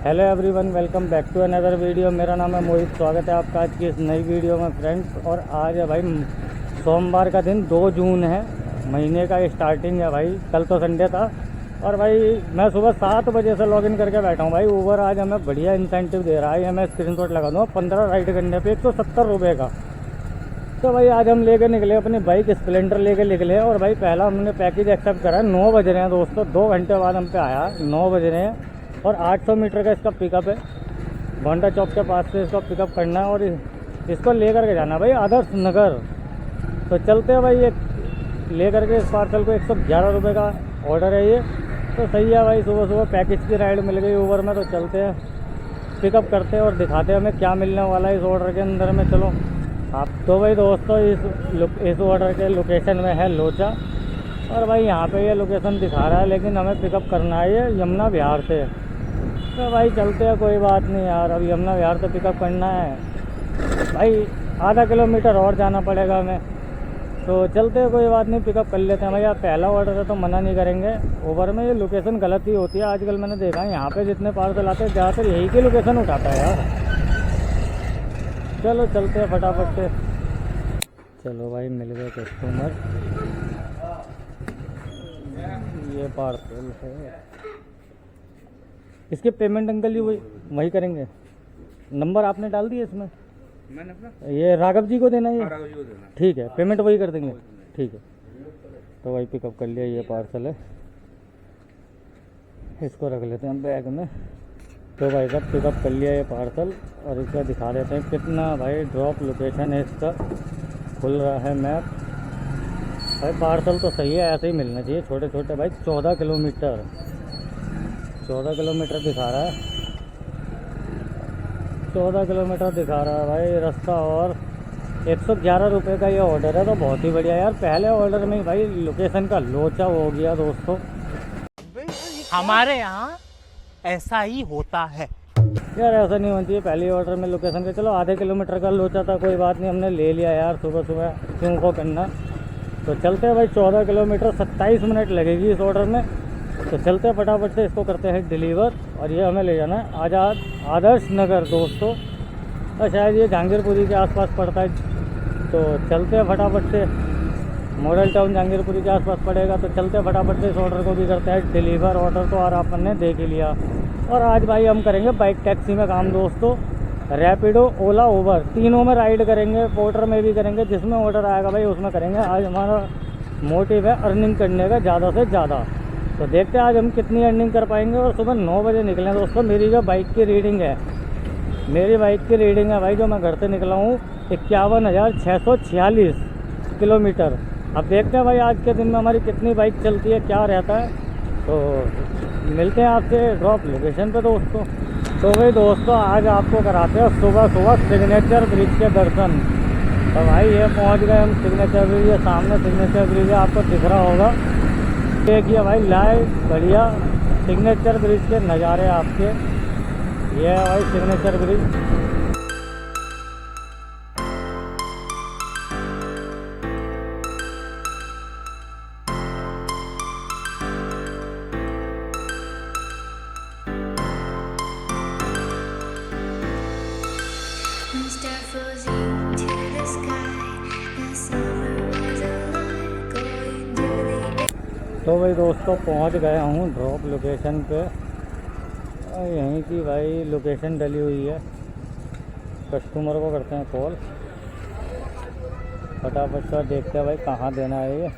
Hello everyone, welcome back to another video. मेरा नाम है मोहित। स्वागत है आपका आज की इस नई वीडियो में फ्रेंड्स। और आज है भाई सोमवार का दिन, 2 जून है। महीने का स्टार्टिंग है भाई। कल तो संडे था और भाई मैं सुबह 7 बजे से लॉगिन करके बैठा हूँ भाई। ऊबर आज हमें बढ़िया इंसेंटिव दे रहा है। ये मैं स्क्रीनशॉट लगा दूँगा। 15 राइड करने पे 170 रुपये का। तो भाई आज हम लेके निकले अपनी बाइक स्प्लेंडर लेके निकले। और भाई पहला हमने पैकेज एक्सेप्ट करा। 9 बज रहे हैं दोस्तों, 2 घंटे बाद हम पे आया। 9 बज रहे हैं और 800 मीटर का इसका पिकअप है। गोंडा चौक के पास से इसको पिकअप करना है और इसको लेकर के जाना भाई आदर्श नगर। तो चलते हैं भाई, ये लेकर के इस पार्सल को 111 रुपये का ऑर्डर है ये। तो सही है भाई, सुबह सुबह पैकेज की राइड मिल गई ऊबर में। तो चलते हैं, पिकअप करते हैं और दिखाते हैं हमें क्या मिलने वाला है इस ऑर्डर के अंदर में। चलो आप। तो भाई दोस्तों इस ऑर्डर के लोकेशन में है लोचा। और भाई यहाँ पे ये लोकेशन दिखा रहा है, लेकिन हमें पिकअप करना है ये यमुना विहार से। तो भाई चलते हैं, कोई बात नहीं यार। अब यमुना विहार से पिकअप करना है भाई, आधा किलोमीटर और जाना पड़ेगा हमें। तो चलते हैं, कोई बात नहीं, पिकअप कर लेते हैं भाई। आप पहला ऑर्डर है तो मना नहीं करेंगे। ऊबर में ये लोकेशन गलत ही होती है आजकल। मैंने देखा है यहाँ पे जितने पार्सल आते हैं ज़्यादातर यही की लोकेशन उठाता है यार। चलो चलते हैं फटाफट से। चलो भाई मिल गए कस्टमर। ये पार्सल है। इसके पेमेंट अंकल जी वही करेंगे। नंबर आपने डाल दिया इसमें? मैंने अपना ये राघव जी को देना है ये? राघव जी को देना। ठीक है, पेमेंट वही कर देंगे। ठीक है, तो भाई पिकअप कर लिया। ये पार्सल है, इसको रख लेते हैं बैग में। तो भाई साहब पिकअप कर लिया ये पार्सल और इसका दिखा देते हैं कितना भाई ड्रॉप लोकेशन है इसका। खुल रहा है मैप भाई। पार्सल तो सही है, ऐसे ही मिलना चाहिए छोटे छोटे भाई। 14 किलोमीटर दिखा रहा है। 14 किलोमीटर दिखा रहा है भाई रास्ता। और 111 रुपये का ये ऑर्डर है, तो बहुत ही बढ़िया यार। पहले ऑर्डर में ही भाई लोकेशन का लोचा हो गया दोस्तों। हमारे यहाँ ऐसा ही होता है यार, ऐसा नहीं होती है पहले ऑर्डर में लोकेशन का। चलो आधे किलोमीटर का लोचा था, कोई बात नहीं, हमने ले लिया यार। सुबह सुबह क्यों को करना। तो चलते हैं भाई। 14 किलोमीटर 27 मिनट लगेगी इस ऑर्डर में। तो चलते हैं फटाफट से, इसको करते हैं डिलीवर। और ये हमें ले जाना है आज़ाद आदर्श नगर दोस्तों। और शायद ये जहांगीरपुरी के आसपास पड़ता है। तो चलते हैं फटाफट से। मॉडल टाउन जहांगीरपुरी के आसपास पड़ेगा। तो चलते हैं फटाफट से, इस ऑर्डर को भी करते हैं डिलीवर। ऑर्डर तो और अपन ने देख ही लिया। और आज भाई हम करेंगे बाइक टैक्सी में काम दोस्तों। रैपिडो, ओला, ऊबर तीनों में राइड करेंगे। पोर्टर में भी करेंगे, जिसमें ऑर्डर आएगा भाई उसमें करेंगे। आज हमारा मोटिव है अर्निंग करने का ज़्यादा से ज़्यादा। तो देखते हैं आज हम कितनी अर्निंग कर पाएंगे। और सुबह 9 बजे निकलें दोस्तों। मेरी जो बाइक की रीडिंग है, भाई, जो मैं घर से निकला हूँ 51,646 किलोमीटर। अब देखते हैं भाई आज के दिन में हमारी कितनी बाइक चलती है, क्या रहता है। तो मिलते हैं आपसे ड्रॉप लोकेशन पे दोस्तों। तो भाई दोस्तों आज आपको कराते हैं सुबह सुबह सिग्नेचर ब्रिज के दर्शन। तो भाई ये पहुंच गए हम सिग्नेचर ब्रिज। ये सामने सिग्नेचर ब्रिज है, आपको दिख रहा होगा। देखिए भाई लाइव बढ़िया सिग्नेचर ब्रिज के नज़ारे आपके। ये है भाई सिग्नेचर ब्रिज। तो भाई दोस्तों पहुंच गया हूँ ड्रॉप लोकेशन पे। और यहीं की भाई लोकेशन डली हुई है। कस्टमर को करते हैं कॉल, फटाफट से देखते हैं भाई कहाँ देना है ये।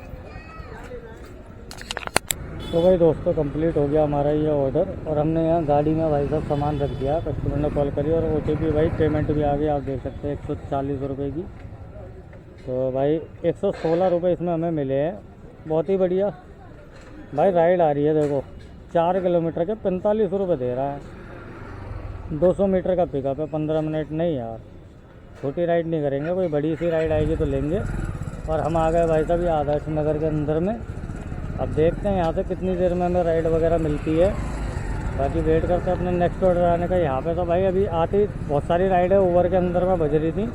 तो भाई दोस्तों कंप्लीट हो गया हमारा ये ऑर्डर। और हमने यहाँ गाड़ी में भाई साहब सामान रख दिया। कस्टमर ने कॉल करी और OTP भाई पेमेंट भी आ गई, आप देख सकते हैं 140 रुपये की। तो भाई 116 रुपये इसमें हमें मिले हैं। बहुत ही बढ़िया भाई राइड आ रही है। देखो 4 किलोमीटर के 45 रुपये दे रहा है। 200 मीटर का पिकअप है। 15 मिनट नहीं यार, छोटी राइड नहीं करेंगे, कोई बड़ी सी राइड आएगी तो लेंगे। और हम आ गए भाई साहब ये आदर्श नगर के अंदर में। अब देखते हैं यहाँ से कितनी देर में हमें राइड वगैरह मिलती है। बाकी वेट करते हैं अपने नेक्स्ट ऑर्डर आने का। यहाँ पे तो भाई अभी आती बहुत सारी राइड है ऊबर के अंदर में बज रही थी।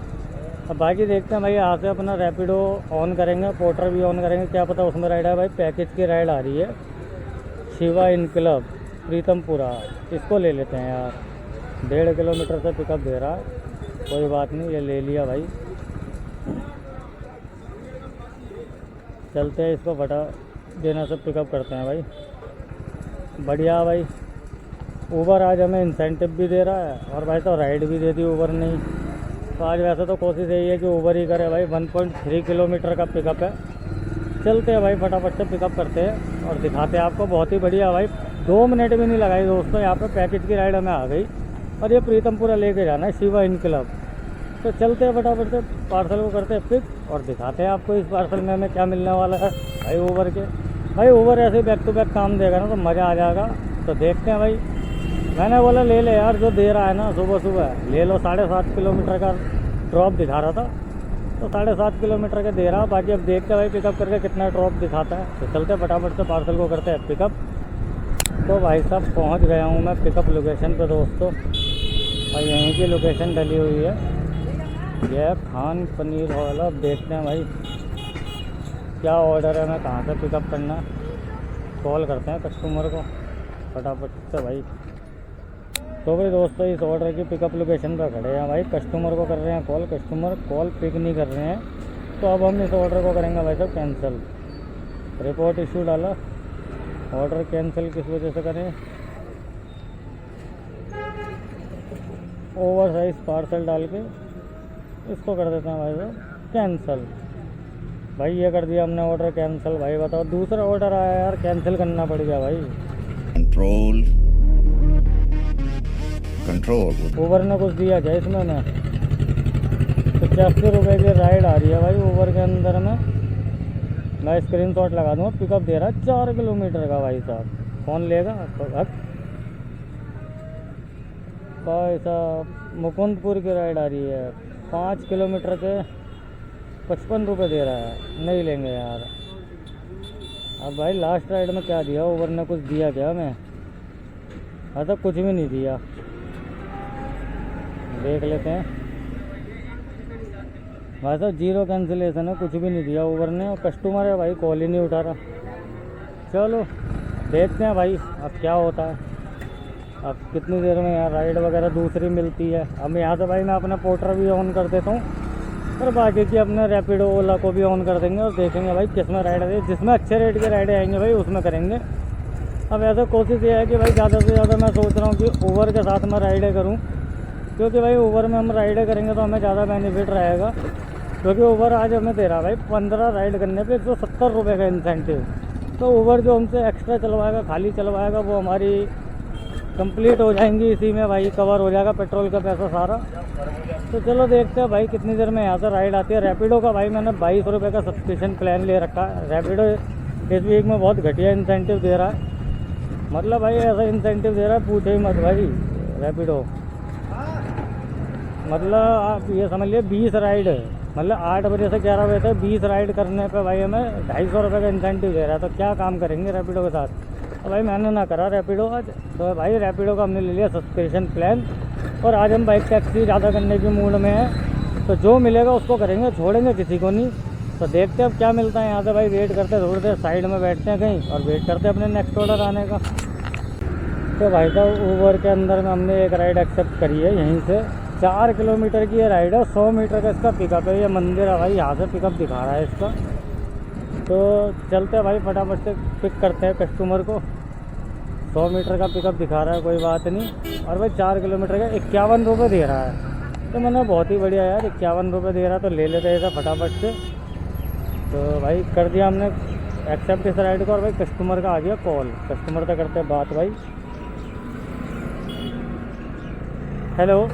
अब बाकी देखते हैं भाई, यहाँ से अपना रैपिडो ऑन करेंगे, पोर्टर भी ऑन करेंगे, क्या पता उसमें राइड है भाई। पैकेज की राइड आ रही है शिवा इन क्लब, प्रीतमपुरा, इसको ले लेते हैं यार। 1.5 किलोमीटर से पिकअप दे रहा है, कोई बात नहीं, ये ले लिया भाई। चलते हैं, इसको बटा देना से पिकअप करते हैं भाई। बढ़िया भाई। ऊबर आज हमें इंसेंटिव भी दे रहा है और भाई तो राइड भी दे दी ऊबर ने। तो आज वैसे तो कोशिश यही है कि ऊबर ही करे भाई। 1.3 किलोमीटर का पिकअप है। चलते हैं भाई, फटाफट से पिकअप करते हैं और दिखाते हैं आपको। बहुत ही बढ़िया भाई, 2 मिनट भी नहीं लगाई दोस्तों, यहाँ पे पैकेज की राइड हमें आ गई और ये प्रीतमपुरा लेके जाना है शिवा इन क्लब। तो चलते हैं फटाफट से, पार्सल को करते हैं पिक और दिखाते हैं आपको इस पार्सल में हमें क्या मिलने वाला है भाई ऊबर के। भाई ऊबर ऐसे बैक टू बैक काम देगा ना तो मज़ा आ जाएगा। तो देखते हैं भाई, मैंने बोला ले ले यार, जो दे रहा है ना सुबह सुबह ले लो। 7.5 किलोमीटर का ड्रॉप दिखा रहा था, तो 7.5 किलोमीटर का दे रहा। बाकी अब देखते हैं भाई पिकअप करके कितना ड्रॉप दिखाता है। तो चलते फटाफट से पार्सल को करते हैं पिकअप। तो भाई साहब पहुंच गया हूं मैं पिकअप लोकेशन पे दोस्तों, और यहीं की लोकेशन डली हुई है। यह खान पनीर हॉल। अब देखते हैं भाई क्या ऑर्डर है, मैं कहाँ से पिकअप करना है। कॉल करते हैं कस्टमर को फटाफट से भाई। तो भाई दोस्तों इस ऑर्डर की पिकअप लोकेशन पर खड़े हैं भाई, कस्टमर को कर रहे हैं कॉल। कस्टमर कॉल पिक नहीं कर रहे हैं, तो अब हम इस ऑर्डर को करेंगे भाई साहब कैंसिल। रिपोर्ट इशू डाला, ऑर्डर कैंसिल किस वजह से करें। ओवर साइज पार्सल डाल के इसको कर देते हैं भाई साहब कैंसिल। भाई ये कर दिया हमने ऑर्डर कैंसिल। भाई बताओ, दूसरा ऑर्डर आया यार, कैंसिल करना पड़ गया भाई। कंट्रोल ऊबर ने कुछ दिया क्या इसमें ना। 85 रुपये की राइड आ रही है भाई ऊबर के अंदर में। मैं स्क्रीनशॉट लगा दूँगा। पिकअप दे रहा है 4 किलोमीटर का भाई साहब। कौन लेगा भाई साहब। मुकुंदपुर की राइड आ रही है, 5 किलोमीटर के 55 रुपये दे रहा है। नहीं लेंगे यार। अब भाई लास्ट राइड में क्या दिया ऊबर ने, कुछ दिया क्या हमें? अच्छा कुछ भी नहीं दिया। देख लेते हैं भाई साहब, 0 कैंसिलेशन है, कुछ भी नहीं दिया ऊबर ने। और कस्टमर है भाई, कॉल ही नहीं उठा रहा। चलो देखते हैं भाई अब क्या होता है। अब कितनी देर में यार राइड वगैरह दूसरी मिलती है। अब यहाँ से भाई मैं अपना पोर्टर भी ऑन कर देता हूँ और बाकी की अपने रैपिडो ओला को भी ऑन कर देंगे और देखेंगे भाई किस में राइड है। जिसमें अच्छे रेट के राइडें आएंगे भाई उसमें करेंगे। अब ऐसा कोशिश ये है कि भाई ज़्यादा से ज़्यादा मैं सोच रहा हूँ कि ऊबर के साथ मैं राइडें करूँ, क्योंकि भाई ऊबर में हम राइडें करेंगे तो हमें ज़्यादा बेनिफिट रहेगा। क्योंकि ऊबर आज हमें दे रहा है भाई 15 राइड करने पे 170 रुपये का इंसेंटिव। तो ऊबर जो हमसे एक्स्ट्रा चलवाएगा, खाली चलवाएगा, वो हमारी कंप्लीट हो जाएंगी, इसी में भाई कवर हो जाएगा पेट्रोल का पैसा सारा। तो चलो देखते हैं भाई कितनी देर में यहाँ से राइड आती है। रैपिडो का भाई मैंने 22 रुपये का सब्सक्रिप्शन प्लान ले रखा है। रैपिडो इस वीक में बहुत घटिया इंसेंटिव दे रहा है, मतलब भाई ऐसा इंसेंटिव दे रहा है पूछे ही मत भाई। रैपिडो मतलब आप ये समझ लिए 20 राइड, मतलब 8 बजे से 11 बजे तक 20 राइड करने पे भाई हमें 250 रुपये का इंसेंटिव दे रहा है। तो क्या काम करेंगे रैपिडो के साथ। तो भाई मैंने ना करा रैपिडो आज। तो भाई रैपिडो का हमने ले लिया सब्सक्रिप्शन प्लान और आज हम बाइक टैक्सी ज़्यादा करने के मूड में हैं। तो जो मिलेगा उसको करेंगे, छोड़ेंगे किसी को नहीं। तो देखते हैं अब क्या मिलता है यहाँ से भाई। वेट करते थोड़ी देर साइड में बैठते हैं कहीं और वेट करते हैं अपने नेक्स्ट ऑर्डर आने का। तो भाई साहब ऊबर के अंदर में हमने एक राइड एक्सेप्ट करी है यहीं से। 4 किलोमीटर की ये राइड है, 100 मीटर का इसका पिकअप है। ये मंदिर है भाई, यहाँ से पिकअप दिखा रहा है इसका। तो चलते हैं भाई फटाफट से पिक करते हैं कस्टमर को। 100 मीटर का पिकअप दिखा रहा है, कोई बात नहीं। और भाई 4 किलोमीटर का 51 रुपये दे रहा है। तो मैंने बहुत ही बढ़िया यार, 51 रुपये दे रहा है तो ले लेते हैं ऐसा फटाफट से। तो भाई कर दिया हमने एक्सेप्ट इस राइड को। और भाई कस्टमर का आ गया कॉल, कस्टमर से करते हैं बात भाई। हेलो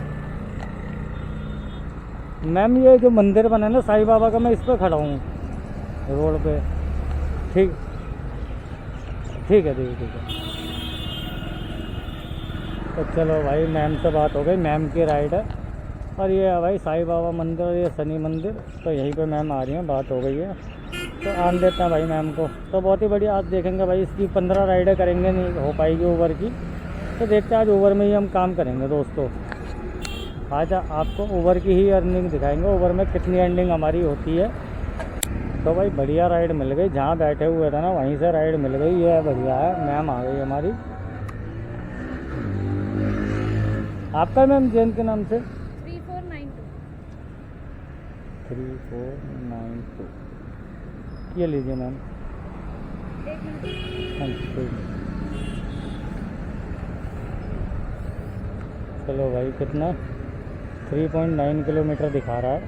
मैम, ये जो मंदिर बना है ना साईं बाबा का, मैं इस पर खड़ा हूँ रोड पे। ठीक है ठीक है। तो चलो भाई मैम से बात हो गई, मैम की राइड है। और ये है भाई साईं बाबा मंदिर और ये शनि मंदिर। तो यहीं पे मैम आ रही हैं, बात हो गई है। तो आन देते हैं भाई मैम को। तो बहुत ही बढ़िया, आज देखेंगे भाई इसकी 15 राइडें करेंगे, नहीं हो पाएगी ऊबर की। तो देखते हैं आज ऊबर में ही हम काम करेंगे दोस्तों। आज आपको ऊबर की ही अर्निंग दिखाएंगे, ऊबर में कितनी अर्निंग हमारी होती है। तो भाई बढ़िया राइड मिल गई, जहाँ बैठे हुए थे ना वहीं से राइड मिल गई। ये बढ़िया है, मैम आ गई हमारी। आपका मैम जैन के नाम से 3492। 3492 ये लीजिए मैम। एक मिनट। हाँ जी कोई नहीं। चलो भाई कितना 3.9 किलोमीटर दिखा रहा है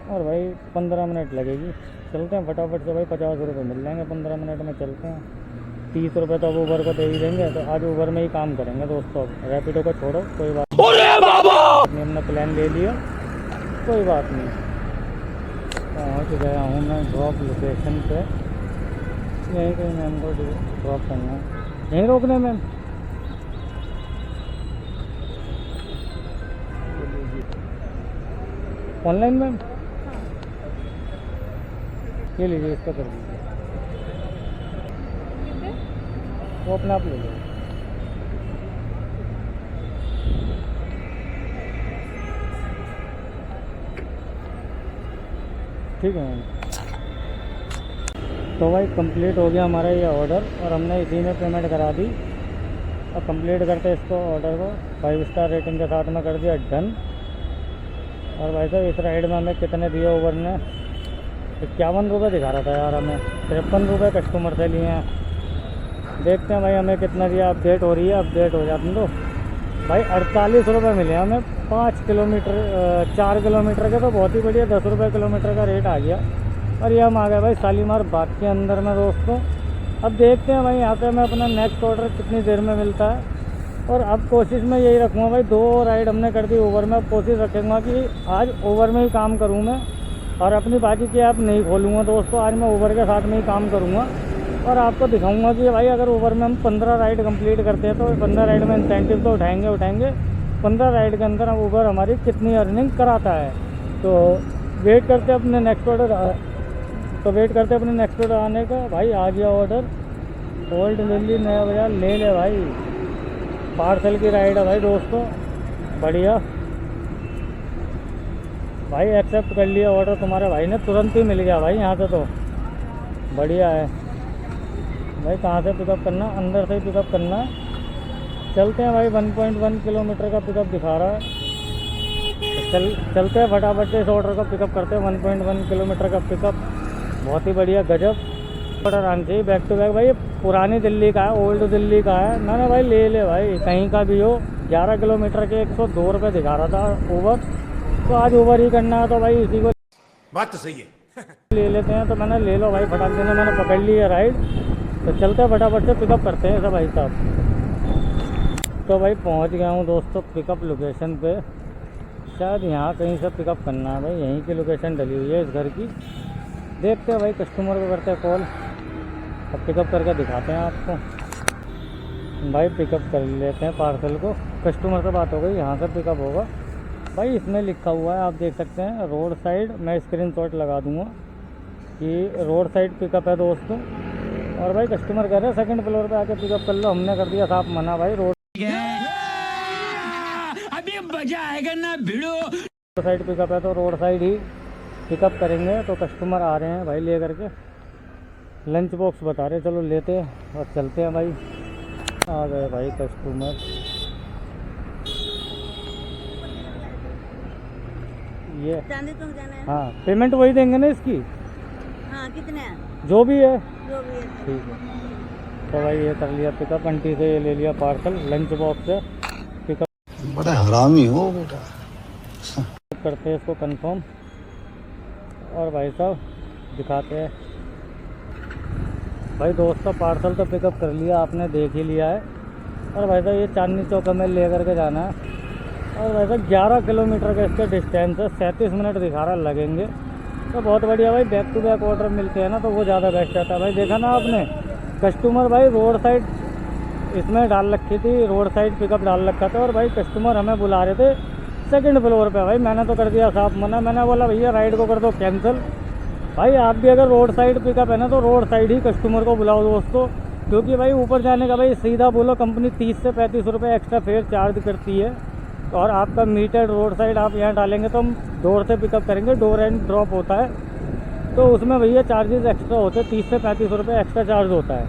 और भाई 15 मिनट लगेगी। चलते हैं फटाफट से भाई, 50 रुपये मिल जाएंगे 15 मिनट में। चलते हैं, 30 रुपये तो अब ऊबर को दे ही देंगे, तो आज ऊबर में ही काम करेंगे दोस्तों। अब रैपिडो को छोड़ो, कोई बात नहीं, हमने प्लान ले लिया, कोई बात नहीं। पहुँच गया हूँ मैं ड्रॉप लोकेशन पे। यहीं कहीं मैम को ड्रॉप करना है, यहीं रोकने मैम। ऑनलाइन मैम ये लीजिए, इसका कर दीजिए, कितने? वो अपने आप ले लो। ठीक है मैम। तो भाई कंप्लीट हो गया हमारा ये ऑर्डर और हमने इसी में पेमेंट करा दी। और कंप्लीट करते इसको ऑर्डर को 5 स्टार रेटिंग के साथ में कर दिया डन। और भाई साहब इस राइड में हमें कितने दिए ओवर ने? 51 रुपये दिखा रहा था यार, हमें 53 रुपये कस्टमर से लिए हैं। देखते हैं भाई हमें कितना दिया। अपडेट हो रही है, अपडेट हो जाती तो भाई 48 रुपये मिले हमें 5 किलोमीटर 4 किलोमीटर के। तो बहुत ही बढ़िया, 10 रुपये किलोमीटर का रेट आ गया। और ये हम आ गए भाई शालीमार बाग के अंदर में दोस्तों। अब देखते हैं भाई यहाँ पे हमें अपना नेक्स्ट ऑर्डर कितनी देर में मिलता है। और अब कोशिश में यही रखूँगा भाई, 2 राइड हमने कर दी ओवर में, अब कोशिश रखूँगा कि आज ओवर में ही काम करूँ मैं और अपनी बाकी की ऐप नहीं खोलूँगा दोस्तों। आज मैं ओवर के साथ में ही काम करूँगा और आपको दिखाऊँगा कि भाई अगर ओवर में हम 15 राइड कंप्लीट करते हैं तो 15 राइड में इंसेंटिव तो उठाएंगे 15 राइड के अंदर हम ओवर हमारी कितनी अर्निंग कराता है। तो वेट करते हैं अपने नेक्स्ट ऑर्डर आने का। भाई आ गया ऑर्डर, ओल्ड दिल्ली नया बाजार, ले ले भाई। पार्सल की राइड है भाई दोस्तों, बढ़िया भाई। एक्सेप्ट कर लिया ऑर्डर तुम्हारे भाई ने, तुरंत ही मिल गया भाई यहाँ से, तो बढ़िया है भाई। कहाँ से पिकअप करना? अंदर से ही पिकअप करना है। चलते हैं भाई, 1.1 किलोमीटर का पिकअप दिखा रहा है। चलते हैं फटाफट से इस ऑर्डर को पिकअप करते हैं। 1.1 किलोमीटर का पिकअप, बहुत ही बढ़िया, गजब। ऑर्डर आना चाहिए बैक टू बैक भाई। ये पुरानी दिल्ली का है, ओल्ड दिल्ली का है। मैंने भाई ले भाई, कहीं का भी हो। 11 किलोमीटर के 102 रुपये दिखा रहा था ओवर, तो आज ओवर ही करना है तो भाई इसी को बात तो सही है। ले लेते हैं। तो मैंने ले लो भाई, फटाक देने मैंने पकड़ ली है राइड। तो चलते हैं फटाफट से पिकअप करते हैं सब भाई साहब। तो भाई पहुंच गया हूं दोस्तों पिकअप लोकेशन पे। शायद यहाँ कहीं से पिकअप करना है भाई, यहीं की लोकेशन डली हुई है इस घर की। देखते हैं भाई, कस्टमर को करते हैं कॉल, अब पिकअप करके दिखाते हैं आपको। भाई पिकअप कर लेते हैं पार्सल को, कस्टमर से बात हो गई, यहाँ से पिकअप होगा भाई। इसमें लिखा हुआ है, आप देख सकते हैं रोड साइड। मैं स्क्रीनशॉट लगा दूंगा कि रोड साइड पिकअप है दोस्तों। और भाई कस्टमर कह रहे हैं 2nd फ्लोर पे आके पिकअप कर लो, हमने कर दिया साफ मना भाई। रोड अभी मजा आएगा ना भिड़ो। साइड पिकअप है तो रोड साइड ही पिकअप करेंगे। तो कस्टमर आ रहे हैं भाई ले करके, लंच बॉक्स बता रहे, चलो लेते हैं और चलते हैं भाई। आ गए भाई कस्टमर। ये चांदी तो जाना है। हाँ, पेमेंट वही देंगे ना इसकी? हाँ, कितने हैं? जो भी है जो भी है। ठीक है। तो भाई ये कर लिया पिकअप, आंटी से ये ले लिया पार्सल, लंच बॉक्स है पिकअप। बड़ा हरामी हो बेटा। करते हैं इसको कंफर्म और भाई साहब दिखाते हैं। भाई दोस्तों पार्सल तो पिकअप कर लिया आपने, देख ही लिया है। और भाई साहब ये चांदनी चौक हमें ले करके जाना है। और भाई साहब 11 किलोमीटर का इसका डिस्टेंस है, 37 मिनट दिखा रहा लगेंगे। तो बहुत बढ़िया भाई, बैक टू बैक ऑर्डर मिलते हैं ना तो वो ज़्यादा बेस्ट रहता है भाई। देखा ना आपने, कस्टमर भाई रोड साइड इसमें डाल रखी थी, रोड साइड पिकअप डाल रखा था। और भाई कस्टमर हमें बुला रहे थे 2nd फ्लोर पे। भाई मैंने तो कर दिया साफ मना, मैंने बोला भैया राइड को कर दो कैंसिल। भाई आप भी अगर रोड साइड पिकअप है ना तो रोड साइड ही कस्टमर को बुलाओ दोस्तों, क्योंकि भाई ऊपर जाने का भाई सीधा बोलो कंपनी 30 से 35 रुपये एक्स्ट्रा फेयर चार्ज करती है। और आपका मीटर रोड साइड आप यहाँ डालेंगे तो हम डोर से पिकअप करेंगे, डोर एंड ड्रॉप होता है, तो उसमें भैया चार्जेस एक्स्ट्रा होते हैं, 30 से 35 रुपये एक्स्ट्रा चार्ज होता है।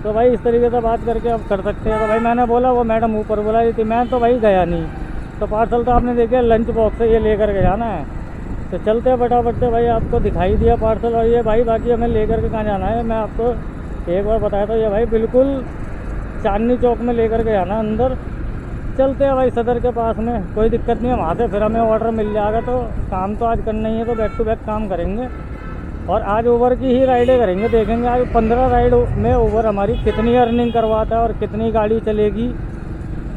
तो भाई इस तरीके से बात करके अब कर सकते हैं। तो भाई मैंने बोला, वो मैडम ऊपर बुला रही थी, मैं तो भाई गया नहीं। तो पार्सल तो आपने देखा लंच बॉक्स से ये लेकर के जाना है। तो चलते हैं फटाफट से भाई, आपको दिखाई दिया पार्सल। और ये भाई बाकी हमें लेकर के कहाँ जाना है, मैं आपको एक बार बताया था। ये भाई बिल्कुल चांदनी चौक में लेकर के जाना अंदर। चलते हैं भाई सदर के पास में, कोई दिक्कत नहीं है, वहाँ से फिर हमें ऑर्डर मिल जाएगा। तो काम तो आज करना ही है, तो बैक टू बैक काम करेंगे। और आज ओवर की ही राइडें करेंगे, देखेंगे आज 15 राइड में ओवर हमारी कितनी अर्निंग करवाता है और कितनी गाड़ी चलेगी,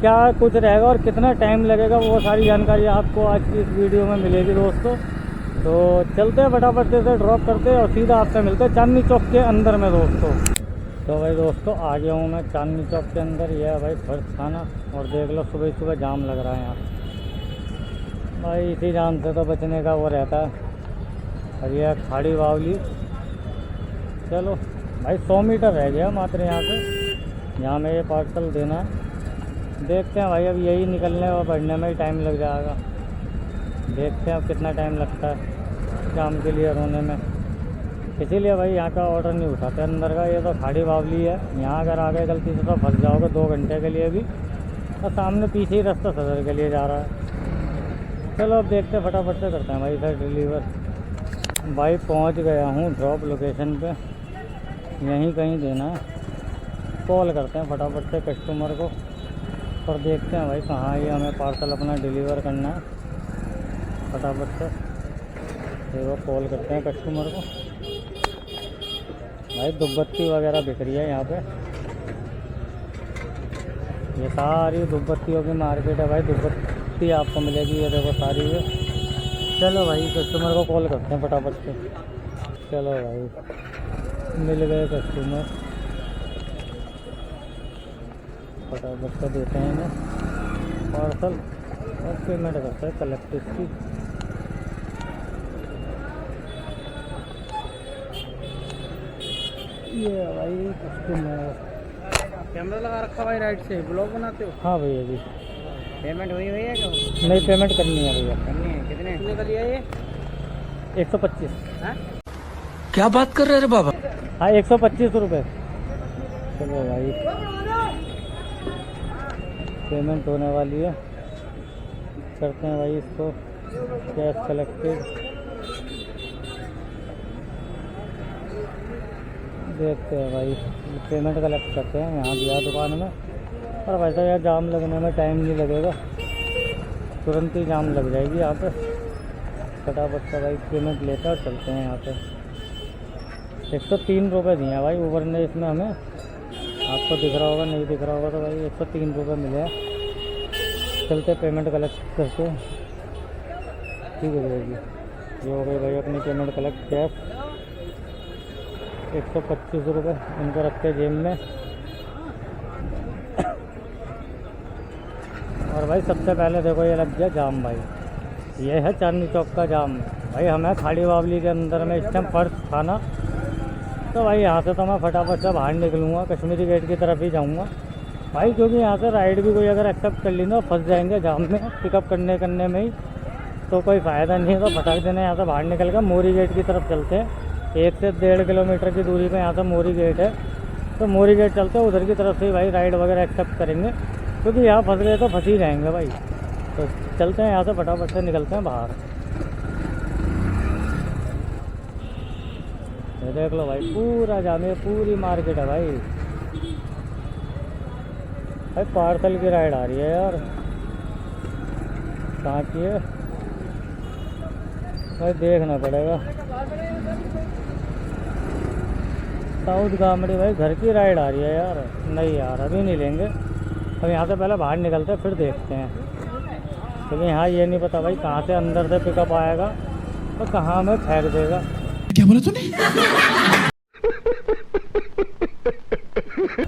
क्या कुछ रहेगा और कितना टाइम लगेगा, वो सारी जानकारी आपको आज की इस वीडियो में मिलेगी दोस्तों। तो चलते हैं फटाफट से ड्रॉप करते हैं और सीधा आपसे मिलते हैं चांदनी चौक के अंदर में दोस्तों। तो भाई दोस्तों आ गया हूँ मैं चांदनी चौक के अंदर। यह है भाई फर्स्ट खाना, और देख लो सुबह सुबह जाम लग रहा है यहाँ भाई। इसी जाम से तो बचने का वो रहता है। और यह खाड़ी बावली। चलो भाई 100 मीटर रह गया मात्र यहाँ से, यहाँ में ये पार्सल देना है। देखते हैं भाई, अब यही निकलने और बढ़ने में ही टाइम लग जाएगा। देखते हैं अब कितना टाइम लगता है जाम के लिए होने में। इसीलिए भाई यहाँ का ऑर्डर नहीं उठाते अंदर का। ये तो खाड़ी बावली है, यहाँ अगर आ गए गलती से तो फंस जाओगे 2 घंटे के लिए भी। और सामने पीछे ही रास्ता सदर के लिए जा रहा है। चलो अब देखते हैं, फटाफट से करते हैं भाई सर डिलीवर। भाई पहुँच गया हूँ ड्रॉप लोकेशन पे, यहीं कहीं देना है। कॉल करते हैं फटाफट से कस्टमर को और देखते हैं भाई कहाँ ये हमें पार्सल अपना डिलीवर करना है। फटाफट से देखो कॉल करते हैं कस्टमर को। भाई दुब्बत्ती वगैरह बिक रही है यहाँ पे, ये सारी दुब्बत्तियों की मार्केट है भाई। दुब्बत्ती आपको मिलेगी, ये देखो सारी है। चलो भाई कस्टमर को कॉल करते हैं फटाफट से। चलो भाई मिल गए कस्टमर, फटाफट से देते हैं इन्हें पार्सल और पेमेंट करते हैं कलेक्ट इसकी। ये भाई कस्टमर कैमरा लगा रखा भाई, राइट से ब्लॉग बनाते हो? हाँ भैया जी। पेमेंट हुई है क्या? नहीं पेमेंट करनी है भैया। करनी है। कितने का लिया ये? 125। हाँ क्या बात कर रहे रे बाबा? हाँ 125 रुपये। चलो भाई पेमेंट होने वाली है, करते हैं भाई इसको कैश कलेक्टेड। देखते हैं भाई पेमेंट कलेक्ट करते हैं, यहाँ दिया दुकान में। और वैसे यार जाम लगने में टाइम नहीं लगेगा, तुरंत ही जाम लग जाएगी यहाँ पे। फटाफट से भाई पेमेंट लेकर और चलते हैं यहाँ पे। 103 रुपये दिए हैं भाई ऊबर ने इसमें हमें, आपको दिख रहा होगा, नहीं दिख रहा होगा तो भाई 103 रुपये मिले हैं। चलते पेमेंट कलेक्ट करके, ठीक है भैया जी। ये हो गई भाई अपनी पेमेंट कलेक्ट। कैश 125 रुपये इनको रखते जेब में। और भाई सबसे पहले देखो ये लग गया जाम भाई, ये है चांदनी चौक का जाम भाई। हमें खाड़ी बावली के अंदर में इस टाइम फर्स्ट खाना। तो भाई यहाँ से तो मैं फटाफट से बाहर निकलूँगा, कश्मीरी गेट की तरफ ही जाऊँगा भाई, क्योंकि यहाँ से राइड भी कोई अगर एक्सेप्ट कर ली ना फंस जाएंगे जाम में पिकअप करने में ही, तो कोई फ़ायदा नहीं है। तो फटाक देने यहाँ से बाहर निकल कर मोरी गेट की तरफ चलते हैं। 1 से 1.5 किलोमीटर की दूरी पे यहाँ से मोरी गेट है, तो मोरी गेट चलते हैं, उधर की तरफ से भाई राइड वगैरह एक्सेप्ट करेंगे, क्योंकि यहाँ फंस गए तो फंस ही जाएंगे भाई। तो चलते हैं यहाँ से फटाफट से निकलते हैं बाहर। ये देख लो भाई पूरा जाम है, पूरी मार्केट है भाई। भाई पार्सल की राइड आ रही है यार, कहाँ की है भाई देखना पड़ेगा। साउथ गामड़ी भाई घर की राइड आ रही है यार। नहीं यार अभी नहीं लेंगे, अब यहाँ से पहले बाहर निकलते हैं फिर देखते हैं, क्योंकि यहाँ ये नहीं पता भाई कहाँ से अंदर से पिकअप आएगा और कहाँ हमें फेंक देगा। क्या बोला तूने?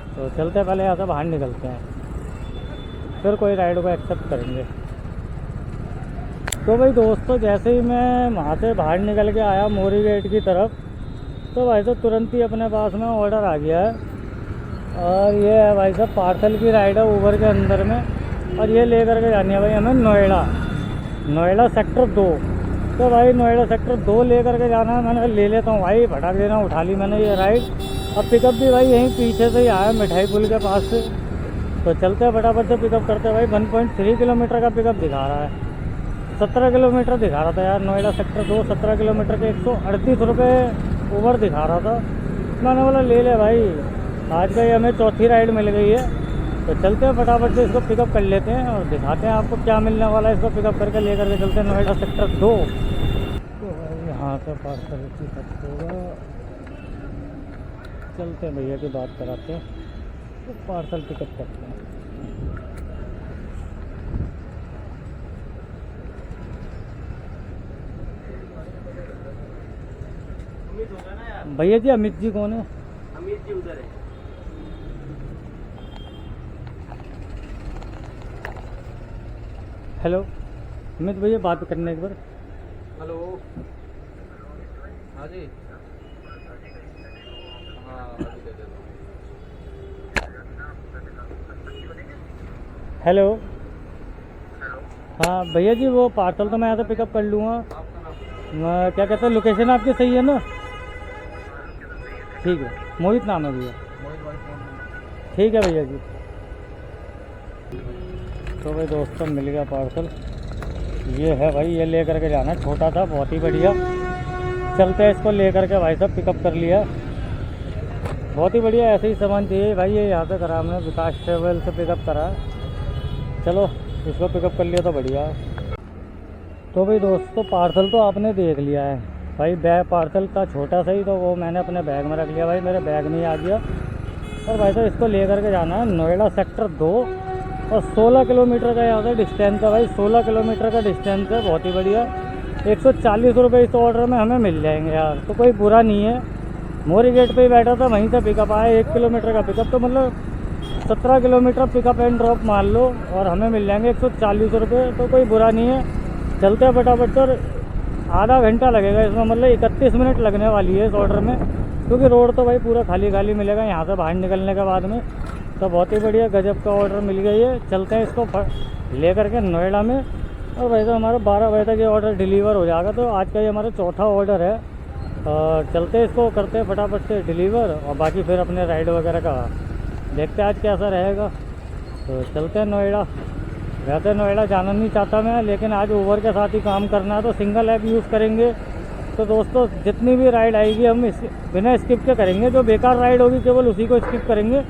तो चलते पहले यहाँ से बाहर निकलते हैं, फिर कोई राइड को एक्सेप्ट करेंगे। तो भाई दोस्तों जैसे ही मैं वहाँ से बाहर निकल के आया मोरी गेट की तरफ, तो भाई तो तुरंत ही अपने पास में ऑर्डर आ गया है। और ये है भाई साहब पार्सल की राइड है ऊबर के अंदर में, और ये ले करके जानी है भाई हमें नोएडा सेक्टर 2। तो भाई नोएडा सेक्टर 2 ले करके जाना है। मैंने ले लेता हूँ भाई, भटक देना, उठा ली मैंने ये राइड। अब पिकअप भी भाई यहीं पीछे से ही आया, मिठाई पुल के पास से। तो चलते हैं फटाफट से पिकअप करते हैं भाई। 1.3 किलोमीटर का पिकअप दिखा रहा है, 17 किलोमीटर दिखा रहा था यार। नोएडा सेक्टर 2 17 किलोमीटर के 138 रुपये ओवर दिखा रहा था। मैंने बोला ले ले भाई, आज का ये हमें चौथी राइड मिल गई है। तो चलते हैं फटाफट से इसको पिकअप कर लेते हैं और दिखाते हैं आपको क्या मिलने वाला है। इसको पिकअप करके ले करके चलते हैं नोएडा सेक्टर 2। तो भाई यहाँ से पार्सल पिकअप होगा, चलते हैं भैया की बात कराते हैं, तो पार्सल पिकअप करते हैं। भैया जी अमित जी कौन है? अमित जी उधर है। हेलो अमित भैया, बात करने एक बार। हेलो, हाँ जी, हाँ अभी दे दो। हेलो हाँ भैया जी, वो पार्सल तो मैं यहाँ से पिकअप कर लूँगा। आपका नाम? क्या कहते हैं, लोकेशन आपकी सही है ना? ठीक है, मोहित नाम है भैया। मोहित भाई फोन। ठीक है भैया जी। तो भाई दोस्तों मिल गया पार्सल, ये है भाई, ये ले करके जाना, छोटा था बहुत ही बढ़िया। चलते हैं इसको ले करके भाई साहब, पिकअप कर लिया, बहुत ही बढ़िया। ऐसे ही सामान चाहिए भाई, ये यहाँ पे करा हमने, विकास ट्रेवल से पिकअप करा। चलो इसको पिकअप कर लिया तो बढ़िया है। तो भाई दोस्तों पार्सल तो आपने देख लिया है भाई, बैग पार्सल था छोटा सा ही, तो वो मैंने अपने बैग में रख लिया भाई, मेरे बैग में ही आ गया। और भाई साहब इसको ले करके जाना है नोएडा सेक्टर 2, और 16 किलोमीटर का यहाँ से डिस्टेंस है भाई, 16 किलोमीटर का डिस्टेंस है, बहुत ही बढ़िया। 140 रुपये इस ऑर्डर में हमें मिल जाएंगे यार, तो कोई बुरा नहीं है। मोरी गेट पे ही बैठा था, वहीं से पिकअप आया, 1 किलोमीटर का पिकअप, तो मतलब 17 किलोमीटर पिकअप एंड ड्रॉप मान लो, और हमें मिल जाएंगे 140 रुपये, तो कोई बुरा नहीं है। चलते हैं फटाफट से, और आधा घंटा लगेगा इसमें, मतलब 31 मिनट लगने वाली है इस ऑर्डर में, क्योंकि रोड तो भाई पूरा खाली खाली मिलेगा यहाँ से बाहर निकलने के बाद में। तो बहुत ही बढ़िया गजब का ऑर्डर मिल गई है। चलते हैं इसको ले करके नोएडा में, और वैसे हमारा 12 बजे तक ये ऑर्डर डिलीवर हो जाएगा। तो आज का ये हमारा चौथा ऑर्डर है। चलते हैं इसको करते हैं फटाफट से डिलीवर, और बाकी फिर अपने राइड वगैरह का देखते हैं आज कैसा रहेगा। तो चलते हैं नोएडा। वैसे नोएडा जाना नहीं चाहता मैं, लेकिन आज ओवर के साथ ही काम करना है, तो सिंगल ऐप यूज़ करेंगे। तो दोस्तों जितनी भी राइड आएगी हम बिना स्किप के करेंगे, जो बेकार राइड होगी केवल उसी को स्किप करेंगे,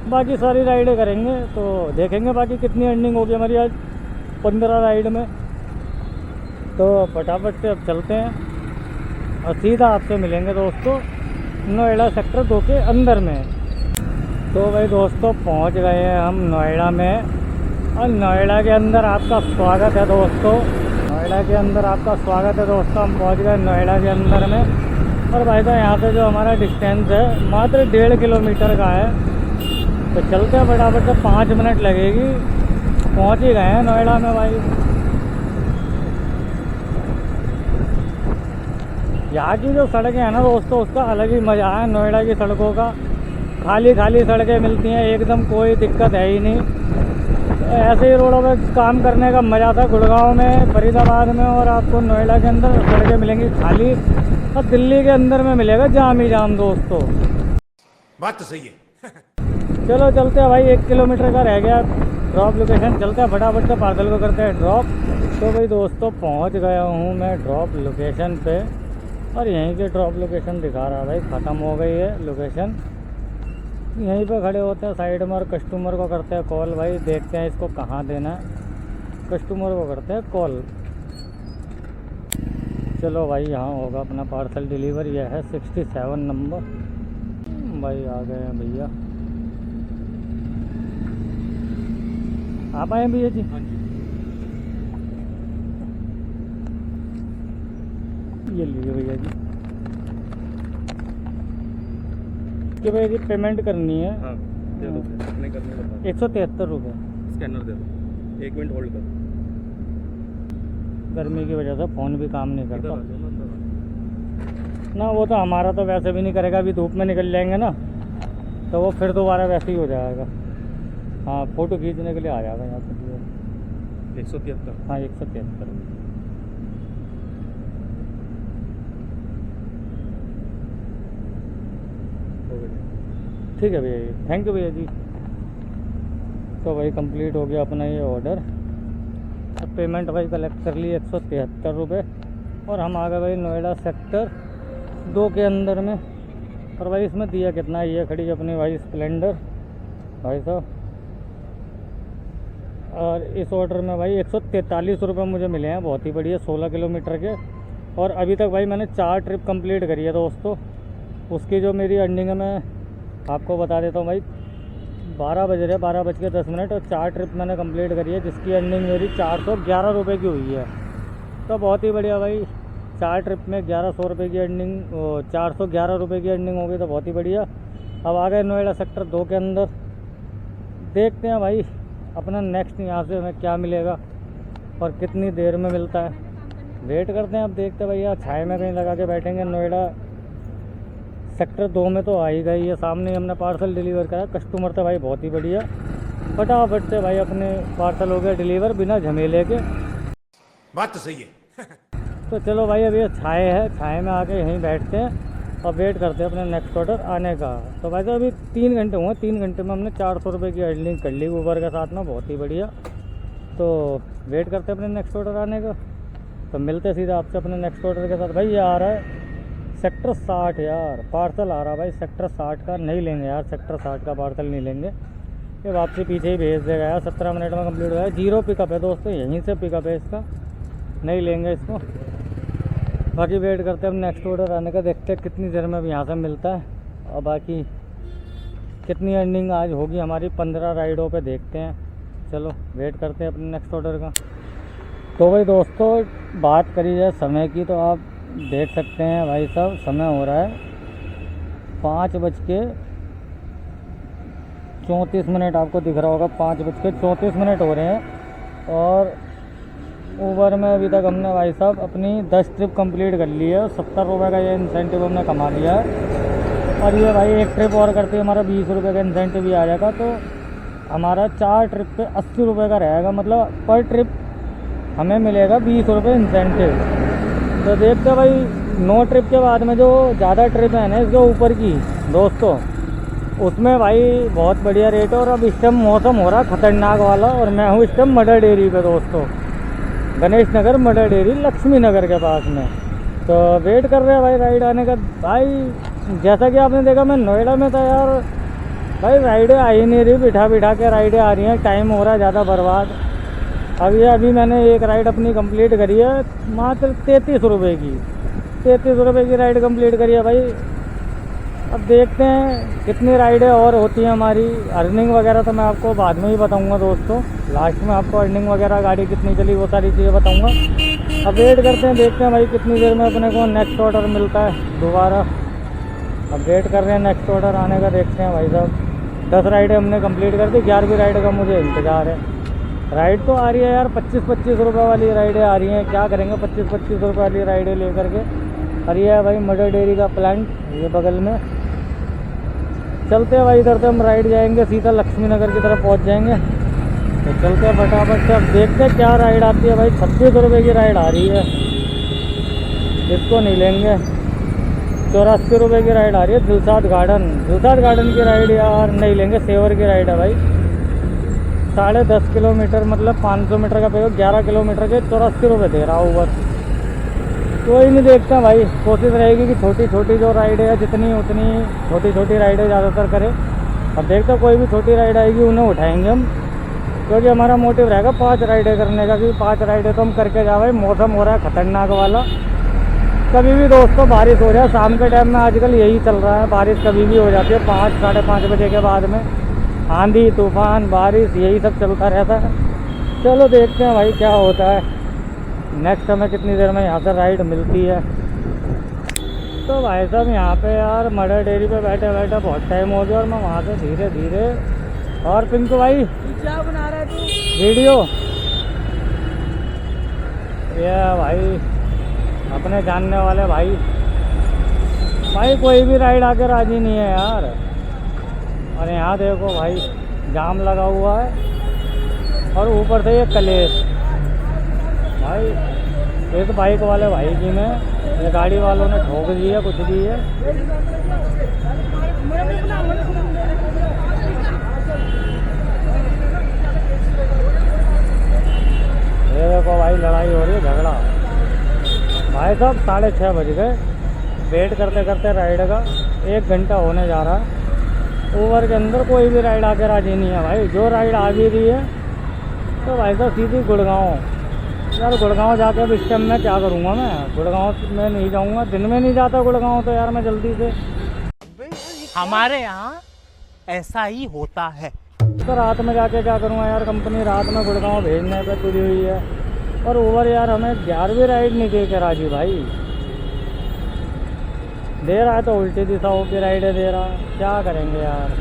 बाकी सारी राइडें करेंगे। तो देखेंगे बाकी कितनी अर्निंग होगी हमारी आज 15 राइड में। तो फटाफट से अब चलते हैं और सीधा आपसे मिलेंगे दोस्तों नोएडा सेक्टर 2 के अंदर में। तो भाई दोस्तों पहुंच गए हैं हम नोएडा में, और नोएडा के अंदर आपका स्वागत है दोस्तों, नोएडा के अंदर आपका स्वागत है दोस्तों। हम पहुंच गए नोएडा के अंदर में, और भाई साहब यहाँ से जो हमारा डिस्टेंस है मात्र 1.5 किलोमीटर का है। तो चलते हैं फटाफट से, 5 मिनट लगेगी, पहुंच ही गए हैं नोएडा में भाई। यहाँ की जो सड़कें हैं ना दोस्तों, उसका अलग ही मज़ा है नोएडा की सड़कों का। खाली खाली सड़कें मिलती हैं एकदम, कोई दिक्कत है ही नहीं। ऐसे ही रोडों पे काम करने का मज़ा था गुड़गांव में, फरीदाबाद में, और आपको नोएडा के अंदर सड़कें मिलेंगी खाली, और दिल्ली के अंदर में मिलेगा जाम ही जाम दोस्तों। बात तो सही है। चलो चलते हैं भाई, 1 किलोमीटर का रह गया ड्रॉप लोकेशन। चलते हैं फटाफट से पार्सल को करते हैं ड्रॉप। तो भाई दोस्तों पहुंच गया हूं मैं ड्रॉप लोकेशन पे, और यहीं के ड्रॉप लोकेशन दिखा रहा भाई, ख़त्म हो गई है लोकेशन। यहीं पे खड़े होते हैं साइड में, और कस्टमर को करते हैं कॉल भाई, देखते हैं इसको कहाँ देना है, कस्टमर को करते हैं कॉल। चलो भाई यहाँ होगा अपना पार्सल डिलीवर, यह है 67 नंबर। भाई आ गए हैं भैया, आप आए हैं भैया जी? हाँ जी। ये लीजिए भैया जी, कि भैया जी पेमेंट करनी है। हाँ दे दो, कितने करने बता। 173 रुपये। स्कैनर दे दो, 1 मिनट होल्ड कर। गर्मी की वजह से फ़ोन भी काम नहीं इधर करता आ जाओ ना, अंदर आ। ना। वो तो हमारा तो वैसे भी नहीं करेगा, अभी धूप में निकल जाएंगे ना, तो वो फिर दोबारा वैसे ही हो जाएगा। हाँ फ़ोटो खींचने के लिए आ जाएगा यहाँ पर। 173। हाँ 173। हो गया। ठीक है भैया जी, थैंक यू भैया जी। तो भाई कंप्लीट हो गया अपना ये ऑर्डर। अब पेमेंट भाई कलेक्ट कर ली 173 रुपये और हम आ गए भाई नोएडा सेक्टर 2 के अंदर में। और भाई इसमें दिया कितना, ये खड़ी अपनी भाई स्प्लेंडर भाई साहब। और इस ऑर्डर में भाई 143 रुपये मुझे मिले हैं, बहुत ही बढ़िया, 16 किलोमीटर के। और अभी तक भाई मैंने 4 ट्रिप कंप्लीट करी है दोस्तों। उसकी जो मेरी अर्निंग है मैं आपको बता देता हूँ भाई। 12 बज रहे, 12:10 और 4 ट्रिप मैंने कंप्लीट करी है, जिसकी अर्निंग मेरी 411 रुपये की हुई है। तो बहुत ही बढ़िया भाई, 4 ट्रिप में 1100 रुपये की अर्निंग, 411 रुपये की अर्निंग हो गई, तो बहुत ही बढ़िया। अब आ गए नोएडा सेक्टर 2 के अंदर, देखते हैं भाई अपना नेक्स्ट यहाँ से हमें क्या मिलेगा और कितनी देर में मिलता है। वेट करते हैं, अब देखते हैं भैया, छाए में कहीं लगा के बैठेंगे। नोएडा सेक्टर 2 में तो आ ही गई है, सामने ही हमने पार्सल डिलीवर करा। कस्टमर तो भाई बहुत ही बढ़िया, फटाफट से भाई अपने पार्सल हो गया डिलीवर बिना झमेले के। बात तो सही है। तो चलो भाई अभी ये छाए है, छाए में आके यहीं बैठते हैं और वेट करते हैं अपने नेक्स्ट ऑर्डर आने का। तो भाई अभी 3 घंटे हुए, 3 घंटे में हमने 400 रुपये की अर्निंग कर ली ऊबर के साथ में, बहुत ही बढ़िया। तो वेट करते हैं अपने नेक्स्ट ऑर्डर आने का, तो मिलते सीधा आपसे अपने नेक्स्ट ऑर्डर के साथ। भाई ये आ रहा है सेक्टर 60 यार, पार्सल आ रहा है भाई सेक्टर 60 का। नहीं लेंगे यार, सेक्टर 60 का पार्सल नहीं लेंगे, ये वापसी पीछे ही भेज देगा यार। 17 मिनट में कंप्लीट हो गया, 0 पिकअप है दोस्तों, यहीं से पिकअप है इसका, नहीं लेंगे इसको। बाकी वेट करते हैं हम नेक्स्ट ऑर्डर आने का, देखते हैं कितनी देर में अब यहाँ से मिलता है और बाकी कितनी अर्निंग आज होगी हमारी 15 राइडों पे, देखते हैं। चलो वेट करते हैं अपने नेक्स्ट ऑर्डर का। तो भाई दोस्तों बात करी जाए समय की, तो आप देख सकते हैं भाई साहब समय हो रहा है 5:34, आपको दिख रहा होगा 5:34 हो रहे हैं। और ऊबर में अभी तक हमने भाई साहब अपनी 10 ट्रिप कंप्लीट कर ली है, 70 रुपये का ये इंसेंटिव हमने कमा लिया है। और ये भाई एक ट्रिप और करते हमारा 20 रुपये का इंसेंटिव भी आ जाएगा, तो हमारा 4 ट्रिप पे 80 रुपये का रहेगा, मतलब पर ट्रिप हमें मिलेगा 20 रुपये इंसेंटिव। तो देखते भाई 9 ट्रिप के बाद में जो ज़्यादा ट्रिप है ना इसके ऊपर की दोस्तों, उसमें भाई बहुत बढ़िया रेट है। और अब इस टाइम मौसम हो रहा है खतरनाक वाला, और मैं हूँ इस टाइम मडर डेयरी पे दोस्तों, गणेश नगर मडर डेयरी लक्ष्मी नगर के पास में। तो वेट कर रहे हैं भाई राइड आने का। भाई जैसा कि आपने देखा मैं नोएडा में था यार, भाई राइडें आ ही नहीं रही, बिठा बिठा के राइडें आ रही हैं, टाइम हो रहा है ज़्यादा बर्बाद। अभी मैंने एक राइड अपनी कंप्लीट करी है मात्र 33 रुपये की, 33 रुपये की राइड कंप्लीट करी है भाई। अब देखते हैं कितनी राइडें और होती हैं हमारी। अर्निंग वगैरह तो मैं आपको बाद में ही बताऊंगा दोस्तों, लास्ट में आपको अर्निंग वगैरह गाड़ी कितनी चली वो सारी चीज़ें बताऊंगा। अब वेट करते हैं, देखते हैं भाई कितनी देर में अपने को नेक्स्ट ऑर्डर मिलता है दोबारा। अब वेट कर रहे हैं नेक्स्ट ऑर्डर आने का, देखते हैं भाई साहब। 10 राइडें हमने कंप्लीट कर दी, 11वीं राइड का मुझे इंतज़ार है। राइड तो आ रही है यार 25-25 रुपये वाली राइडें आ रही हैं, क्या करेंगे 25-25 रुपये वाली राइडें लेकर के। और ये है भाई मडर डेयरी का प्लांट, ये बगल में। चलते हैं भाई, इधर से हम राइड जाएंगे सीधा लक्ष्मी नगर की तरफ पहुंच जाएंगे। तो चलते हैं फटाफट से, अब देखते हैं क्या राइड आती है भाई। 26 रुपये की राइड आ रही है, इसको नहीं लेंगे। 84 रुपये की राइड आ रही है दिलशाद गार्डन की राइड यार नहीं लेंगे। सेवर की राइड है भाई, 10.5 किलोमीटर मतलब 500 मीटर का पेड़, 11 किलोमीटर के 84 रुपये दे रहा ऊबर। कोई नहीं, देखते हैं भाई, कोशिश रहेगी कि छोटी छोटी जो राइडें है जितनी उतनी छोटी छोटी राइडें ज़्यादातर करें। अब देखते हैं कोई भी छोटी राइड आएगी उन्हें उठाएंगे हम, क्योंकि हमारा मोटिव रहेगा 5 राइडें करने का, क्योंकि 5 राइडें तो हम करके जा भाई। मौसम हो रहा है खतरनाक वाला, कभी भी दोस्तों बारिश हो जाए। शाम के टाइम में आजकल यही चल रहा है, बारिश कभी भी हो जाती है 5 साढ़े 5 बजे के बाद में। आंधी तूफान बारिश यही सब चलता रहता है। चलो देखते हैं भाई क्या होता है, नेक्स्ट हमें कितनी देर में यहाँ से राइड मिलती है। तो भाई साहब यहाँ पे यार मडर डेयरी पे बैठे बैठे बहुत टाइम हो गया, और मैं वहाँ से धीरे धीरे। और पिंकू भाई क्या बना रहा है तू? वीडियो। ये भाई अपने जानने वाले भाई कोई भी राइड आके राजी नहीं है यार। और यहाँ देखो भाई जाम लगा हुआ है, और ऊपर से ये कलेश भाई, एक बाइक वाले भाई जी में ये गाड़ी वालों ने ठोक दी है, कुछ दी है। देखो भाई लड़ाई हो रही है, झगड़ा। भाई साहब 6:30 बज गए, वेट करते करते राइड का 1 घंटा होने जा रहा है। ओवर के अंदर कोई भी राइड आके राजी नहीं है भाई। जो राइड आ भी रही है तो भाई साहब सीधी गुड़गांव। यार गुड़गांव जाके अब इस टाइम में क्या करूँगा मैं? गुड़गांव में नहीं जाऊँगा, दिन में नहीं जाता गुड़गांव तो यार मैं जल्दी से। हमारे यहाँ ऐसा ही होता है। तो रात में जाके क्या करूँगा यार? कंपनी रात में गुड़गांव भेजने पे तुली हुई है और ओवर यार हमें 11वीं राइड नहीं दे के राजी भाई। दे रहा है तो उल्टी दिशाओं की राइडें दे रहा, क्या करेंगे यार?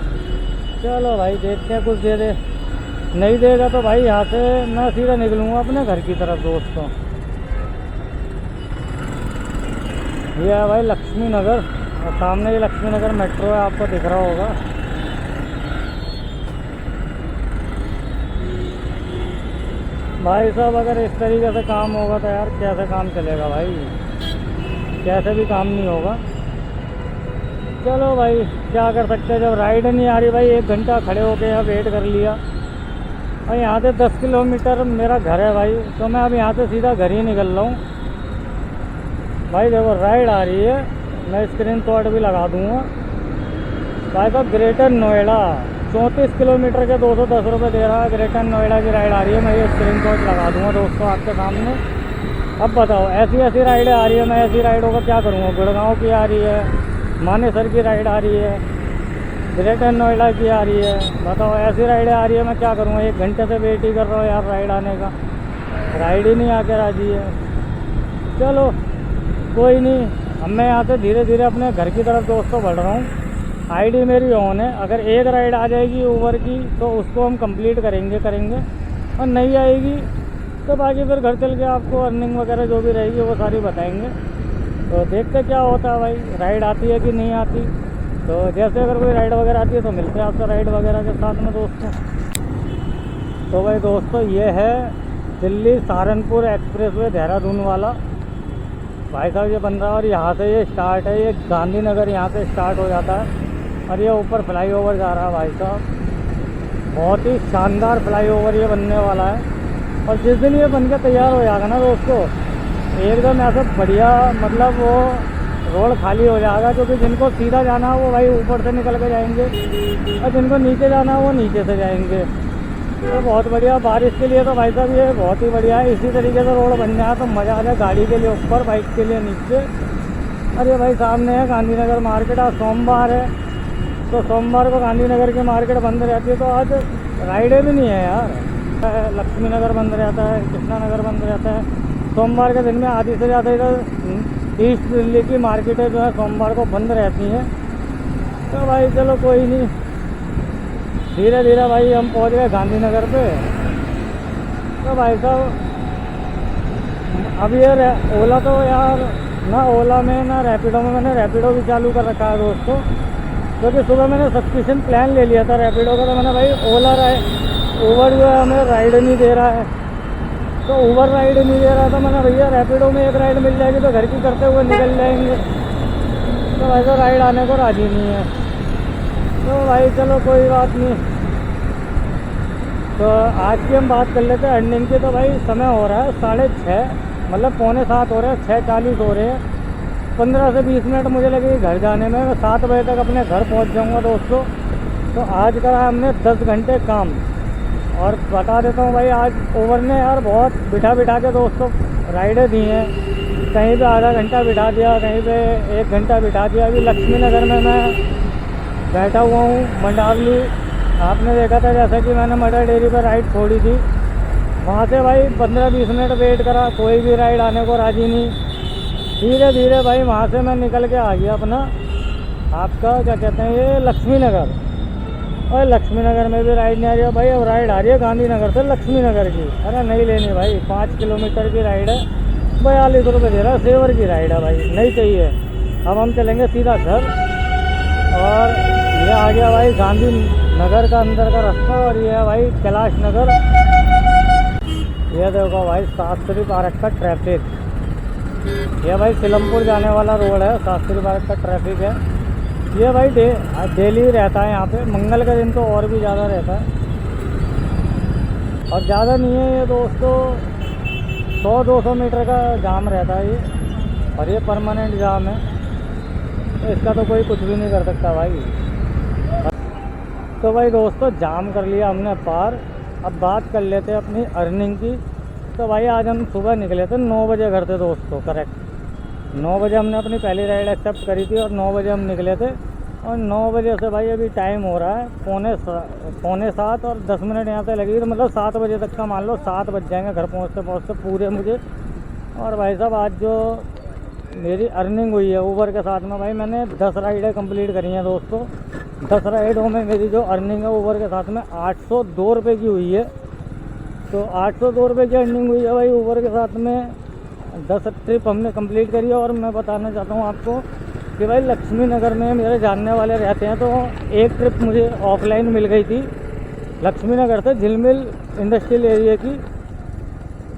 चलो भाई देखते हैं, कुछ दे दे। नहीं देगा तो भाई यहाँ से मैं सीधा निकलूँगा अपने घर की तरफ दोस्तों। ये है भाई लक्ष्मी नगर और सामने ये लक्ष्मी नगर मेट्रो है, आपको दिख रहा होगा। भाई साहब अगर इस तरीके से काम होगा तो यार कैसे काम चलेगा भाई? कैसे भी काम नहीं होगा। चलो भाई क्या कर सकते हैं, जब राइड नहीं आ रही भाई 1 घंटा खड़े होके यहाँ वेट कर लिया और यहाँ से 10 किलोमीटर मेरा घर है भाई, तो मैं अब यहाँ से सीधा घर ही निकल रहा हूँ भाई। देखो राइड आ रही है, मैं स्क्रीन शॉट भी लगा दूँगा भाई साहब। ग्रेटर नोएडा 34 किलोमीटर के 210 रुपये दे रहा है। ग्रेटर नोएडा की राइड आ रही है, मैं ये स्क्रीन शॉट लगा दूँगा दोस्तों आपके सामने। अब बताओ ऐसी ऐसी राइडें आ रही है, मैं ऐसी राइडों को क्या करूँगा? गुड़गांव की आ रही है, मानेसर की राइड आ रही है, ग्रेटर नोएडा की आ रही है। बताओ ऐसी राइडें आ रही है, मैं क्या करूँगा? 1 घंटे से वेट ही कर रहा हूँ यार राइड आने का, राइड ही नहीं आके राजी है। चलो कोई नहीं, अब मैं यहाँ से धीरे धीरे अपने घर की तरफ दोस्तों बढ़ रहा हूँ। आईडी मेरी ऑन है, अगर एक राइड आ जाएगी ओवर की तो उसको हम कंप्लीट करेंगे और नहीं आएगी तो बाकी फिर घर चल के आपको अर्निंग वगैरह जो भी रहेगी वो सारी बताएंगे। तो देखते क्या होता है भाई, राइड आती है कि नहीं आती। तो जैसे अगर कोई राइड वगैरह आती है तो मिलते हैं आपसे राइड वगैरह के साथ में दोस्तों। तो भाई दोस्तों ये है दिल्ली सहारनपुर एक्सप्रेसवे देहरादून वाला भाई साहब, ये बन रहा है और यहाँ से ये स्टार्ट है। ये गांधीनगर यहाँ से स्टार्ट हो जाता है और ये ऊपर फ्लाईओवर जा रहा है भाई साहब। बहुत ही शानदार फ्लाईओवर ये बनने वाला है और जिस दिन ये बनकर तैयार हो जाएगा ना दोस्तों, एकदम ऐसा बढ़िया, मतलब वो रोड खाली हो जाएगा। क्योंकि जिनको सीधा जाना है वो भाई ऊपर से निकल के जाएंगे और जिनको नीचे जाना है वो नीचे से जाएंगे। तो बहुत बढ़िया, बारिश के लिए तो भाई साहब ये बहुत ही बढ़िया है। इसी तरीके से रोड बन जाए तो मज़ा आ जाए, गाड़ी के लिए ऊपर, बाइक के लिए नीचे। अरे भाई सामने है गांधीनगर मार्केट, आज सोमवार है तो सोमवार को गांधीनगर की मार्केट बंद रहती है। तो आज राइडें भी नहीं है यार। लक्ष्मी नगर बंद रहता है, कृष्णा नगर बंद रहता है। सोमवार के दिन में आधी से ज़्यादा इधर ईस्ट दिल्ली की मार्केटें जो है सोमवार को बंद रहती हैं। तो भाई चलो कोई नहीं, धीरे धीरे भाई हम पहुंच गए गांधीनगर पे। तो भाई साहब अब ये ओला तो यार ना ओला में ना रैपिडो में, मैंने रैपिडो भी चालू कर रखा है दोस्तों। क्योंकि सुबह मैंने सब्सक्रिप्शन प्लान ले लिया था रैपिडो का, तो मैंने भाई ओला ओवर जो है हमें राइड नहीं दे रहा है, तो ओवर राइड नहीं दे रहा था। मैंने भैया रैपिडो में एक राइड मिल जाएगी तो घर की करते हुए निकल जाएंगे। तो भाई तो राइड आने को राजी नहीं है। तो भाई चलो कोई बात नहीं। तो आज की हम बात कर लेते हैं अर्निंग की। तो भाई समय हो रहा है 6:30, मतलब 6:45 हो रहे हैं, 6:40 हो रहे हैं। 15 से 20 मिनट मुझे लगेगी घर जाने में। मैं 7 बजे तक अपने घर पहुंच जाऊंगा दोस्तों। तो आज करा है हमने 10 घंटे काम। और बता देता हूँ भाई, आज ओवर ने यार बहुत बिठा के दोस्तों राइडें दी हैं। कहीं पे आधा घंटा बिठा दिया, कहीं पे 1 घंटा बिठा दिया। अभी लक्ष्मी नगर में मैं बैठा हुआ हूँ, मंडावली। आपने देखा था जैसा कि मैंने मटर डेयरी पर राइड छोड़ी थी, वहाँ से भाई 15-20 मिनट वेट करा, कोई भी राइड आने को राजी नहीं। धीरे धीरे भाई वहाँ से मैं निकल के आ गया अपना, आपका क्या कहते हैं ये लक्ष्मी नगर। और लक्ष्मी नगर में भी राइड नहीं आ रही है भाई। अब राइड आ रही है गांधीनगर से लक्ष्मी नगर की। अरे नहीं लेनी भाई, 5 किलोमीटर की राइड है, 42 रुपये दे रहा है। सेवर की राइड है भाई, नहीं चाहिए। अब हम चलेंगे सीधा घर। और ये आ गया भाई गांधी नगर का अंदर का रास्ता, और ये है भाई कैलाश नगर। ये देखो भाई शास्त्री पार्क का ट्रैफिक। ये भाई सिलमपुर जाने वाला रोड है, शास्त्री पार्क का ट्रैफिक है। ये भाई डेली रहता है यहाँ पे, मंगल के दिन तो और भी ज़्यादा रहता है। और ज़्यादा नहीं है ये दोस्तों, 100-200 मीटर का जाम रहता है ये, और ये परमानेंट जाम है, तो इसका तो कोई कुछ भी नहीं कर सकता भाई। तो भाई दोस्तों जाम कर लिया हमने पार। अब बात कर लेते हैं अपनी अर्निंग की। तो भाई आज हम सुबह निकले थे 9 बजे घर से दोस्तों, करेक्ट 9 बजे हमने अपनी पहली राइड एक्सेप्ट करी थी और 9 बजे हम निकले थे। और 9 बजे से भाई अभी टाइम हो रहा है 6:45 और 10 मिनट यहाँ से लगेगी, तो मतलब 7 बजे तक का मान लो 7 बज जाएंगे घर पहुँचते पूरे मुझे। और भाई साहब आज जो मेरी अर्निंग हुई है ऊबर के साथ में, भाई मैंने 10 राइडें कंप्लीट करी हैं दोस्तों। 10 राइडों में मेरी जो अर्निंग है ऊबर के साथ में 802 रुपये की हुई है। तो 802 रुपये की अर्निंग हुई है भाई ऊबर के साथ में। 10 ट्रिप हमने कंप्लीट करी है। और मैं बताना चाहता हूँ आपको कि भाई लक्ष्मी नगर में मेरे जानने वाले रहते हैं, तो एक ट्रिप मुझे ऑफलाइन मिल गई थी लक्ष्मी नगर से झिलमिल इंडस्ट्रियल एरिया की।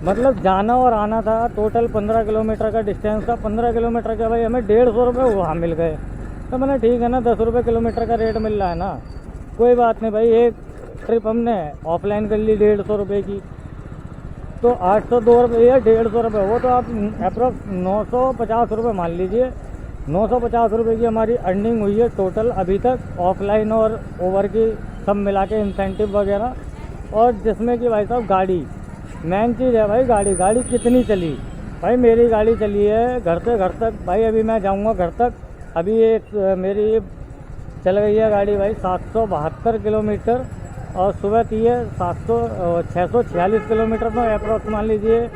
मतलब जाना और आना था, टोटल 15 किलोमीटर का डिस्टेंस था। 15 किलोमीटर के भाई हमें 150 रुपये वहाँ मिल गए। तो मैंने ठीक है ना, 10 रुपये किलोमीटर का रेट मिल रहा है ना, कोई बात नहीं भाई। एक ट्रिप हमने ऑफलाइन कर ली 150 रुपये की, तो 802 रुपये या 150 रुपये, वो तो आप अप्रॉक्स 950 रुपये मान लीजिए। 950 रुपये की हमारी अर्निंग हुई है टोटल अभी तक, ऑफलाइन और ओवर की सब मिला के इंसेंटिव वगैरह। और जिसमें कि भाई साहब गाड़ी मेन चीज़ है भाई। गाड़ी कितनी चली भाई, मेरी गाड़ी चली है घर से घर तक भाई। अभी मैं जाऊंगा घर तक, अभी एक मेरी चल गई है गाड़ी भाई 772 किलोमीटर, और सुबह थी है 646 किलोमीटर। तो अप्रॉक्स मान लीजिए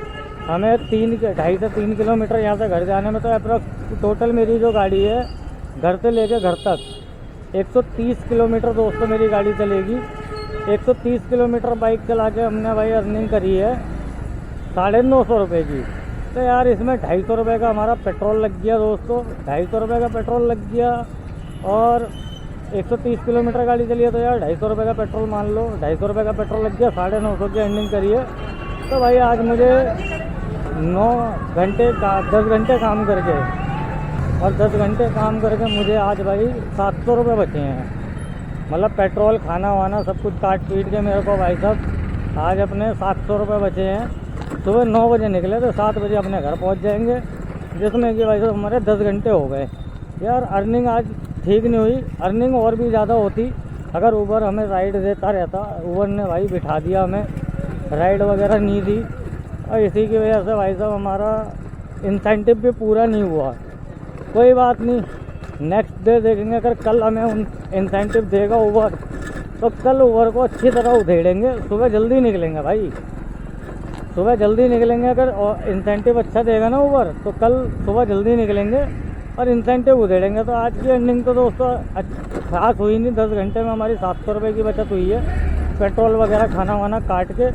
हमें 2.5 से 3 किलोमीटर यहाँ से घर जाने में। तो अप्रॉक्स टोटल मेरी जो गाड़ी है घर से लेके घर तक 130 किलोमीटर दोस्तों मेरी गाड़ी चलेगी। 130 किलोमीटर बाइक चला के हमने भाई अर्निंग करी है 950 रुपये की। तो यार इसमें 250 रुपये का हमारा पेट्रोल लग गया दोस्तों, 250 रुपये का पेट्रोल लग गया। और 130 किलोमीटर गाड़ी चली है, तो यार 250 रुपये का पेट्रोल मान लो, 250 रुपये का पेट्रोल लग गया, 950 की अर्निंग करी है। तो भाई आज मुझे 10 घंटे काम करके, और 10 घंटे काम करके मुझे आज भाई 700 रुपये बचे हैं। मतलब पेट्रोल खाना वाना सब कुछ काट पीट के मेरे को भाई साहब आज अपने 700 रुपये बचे हैं। सुबह 9 बजे निकले तो 7 बजे अपने घर पहुंच जाएंगे, जिसमें कि भाई साहब हमारे 10 घंटे हो गए। यार अर्निंग आज ठीक नहीं हुई, अर्निंग और भी ज़्यादा होती अगर ऊबर हमें राइड देता रहता। ऊबर ने भाई बिठा दिया, हमें राइड वगैरह नहीं दी, और इसी की वजह से भाई साहब हमारा इंसेंटिव भी पूरा नहीं हुआ। कोई बात नहीं, नेक्स्ट डे देखेंगे। अगर कल हमें इंसेंटिव देगा ऊबर, तो कल ऊबर को अच्छी तरह उधेड़ेंगे। सुबह जल्दी निकलेंगे भाई, सुबह जल्दी निकलेंगे। अगर इंसेंटिव अच्छा देगा ना ऊबर, तो कल सुबह जल्दी निकलेंगे और इंसेंटिव उधेड़ेंगे। तो आज की अर्निंग तो दोस्तों खास हुई नहीं। 10 घंटे में हमारी 700 रुपये की बचत हुई है, पेट्रोल वगैरह खाना वाना काट के।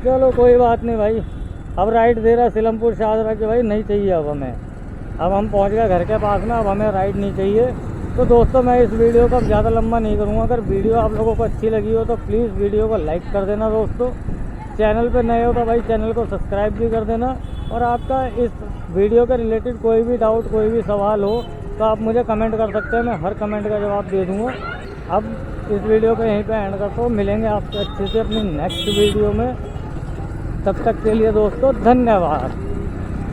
चलो कोई बात नहीं भाई। अब राइड दे रहा सिलमपुर शाहजरा की, भाई नहीं चाहिए अब हमें। अब हम पहुंच गए घर के पास में, अब हमें राइड नहीं चाहिए। तो दोस्तों मैं इस वीडियो को अब ज़्यादा लंबा नहीं करूँगा। अगर वीडियो आप लोगों को अच्छी लगी हो तो प्लीज़ वीडियो को लाइक कर देना दोस्तों। चैनल पे नए हो तो भाई चैनल को सब्सक्राइब भी कर देना। और आपका इस वीडियो के रिलेटेड कोई भी डाउट, कोई भी सवाल हो तो आप मुझे कमेंट कर सकते हैं, मैं हर कमेंट का जवाब दे दूँगा। अब इस वीडियो को यहीं पे एंड करता हूँ, मिलेंगे आपसे अच्छे से अपनी नेक्स्ट वीडियो में। तब तक के लिए दोस्तों धन्यवाद।